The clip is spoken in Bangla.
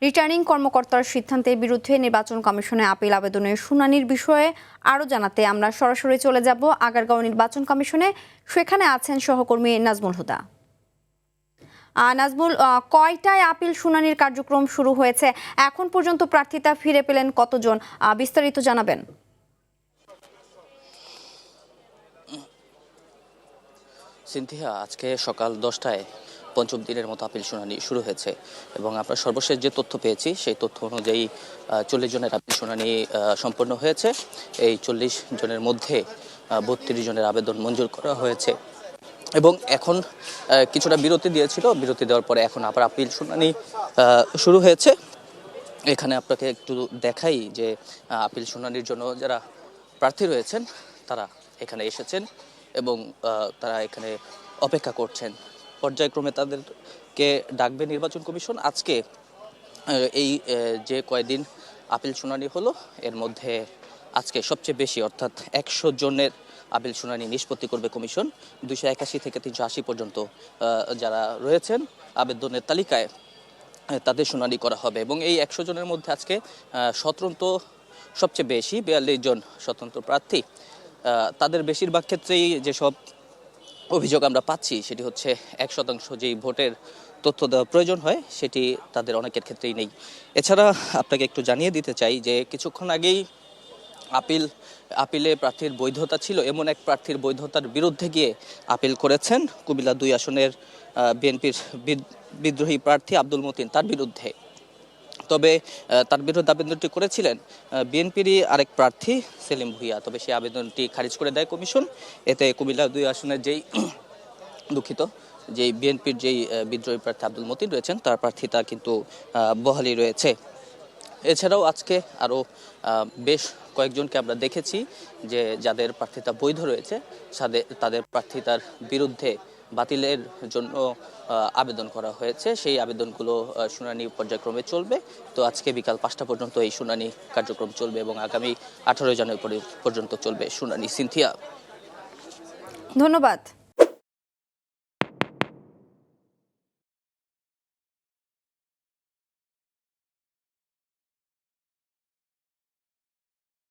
রিটার্নিং কর্মকর্তার সিদ্ধান্তের বিরুদ্ধে নির্বাচন কমিশনে আপিল আবেদনের শুনানির বিষয়ে আরও জানাতে আমরা সরাসরি চলে যাব আগারগাঁও নির্বাচন কমিশনে। সেখানে আছেন সহকর্মী নাজমুল হুদা। নাজমুল, কয়টায় আপিল শুনানির কার্যক্রম শুরু হয়েছে? এখন পর্যন্ত প্রার্থিতা ফিরে পেলেন কতজন? বিস্তারিত জানাবেন। সিনথিয়া, আজকে সকাল 10টায় পঞ্চম দিনের মতো আপিল শুনানি শুরু হয়েছে এবং আমরা সর্বশেষ যে তথ্য পেয়েছি সেই তথ্য অনুযায়ী 40 জনের আপিল শুনানি সম্পন্ন হয়েছে। এই 40 জনের মধ্যে 32 জনের আবেদন মঞ্জুর করা হয়েছে এবং এখন কিছুটা বিরতি দিয়েছিল। বিরতি দেওয়ার পরে এখন আবার আপিল শুনানি শুরু হয়েছে। এখানে আপনাকে একটু দেখাই যে আপিল শুনানির জন্য যারা প্রার্থী রয়েছেন তারা এখানে এসেছেন এবং তারা এখানে অপেক্ষা করছেন। পর্যায়ক্রমে তাদেরকে ডাকবে নির্বাচন কমিশন। আজকে এই যে কয়দিন আপিল শুনানি হলো এর মধ্যে আজকে সবচেয়ে বেশি অর্থাৎ 100 জনের আপিল শুনানি নিষ্পত্তি করবে কমিশন। 281 থেকে 380 পর্যন্ত যারা রয়েছেন আবেদনের তালিকায় তাদের শুনানি করা হবে এবং এই 100 জনের মধ্যে আজকে স্বতন্ত্র সবচেয়ে বেশি 42 জন স্বতন্ত্র প্রার্থী। তাদের বেশিরভাগ ক্ষেত্রেই যেসব অভিযোগ আমরা পাচ্ছি সেটি হচ্ছে 1% যেই ভোটের তথ্য দেওয়া প্রয়োজন হয় সেটি তাদের অনেকের ক্ষেত্রেই নেই। এছাড়া আপনাকে একটু জানিয়ে দিতে চাই যে কিছুক্ষণ আগেই আপিলে প্রার্থীর বৈধতা ছিল এমন এক প্রার্থীর বৈধতার বিরুদ্ধে গিয়ে আপিল করেছেন কুমিল্লা 2 আসনের বিএনপির বিদ্রোহী প্রার্থী আব্দুল মতিন তার বিরুদ্ধে। তবে তার বিরুদ্ধে আবেদনটি করেছিলেন বিএনপিরই আরেক প্রার্থী সেলিম ভুঁইয়া। তবে সেই আবেদনটি খারিজ করে দেয় কমিশন। এতে কুমিল্লা 2 আসনের যেই বিএনপির যেই বিদ্রোহী প্রার্থী আব্দুল মতিন রয়েছেন তার প্রার্থীতা কিন্তু বহালই রয়েছে। এছাড়াও আজকে আরও বেশ কয়েকজনকে আমরা দেখেছি যে যাদের প্রার্থিতা বৈধ রয়েছে তাদের প্রার্থিতার বিরুদ্ধে বাতিলের জন্য আবেদন করা হয়েছে। সেই আবেদনগুলো শুনানি পর্যায়ক্রমে চলবে। তো আজকে বিকাল 5টা পর্যন্ত এই শুনানি কার্যক্রম চলবে এবং আগামী 18 জানুয়ারি পর্যন্ত চলবে শুনানি। সিনথিয়া, ধন্যবাদ।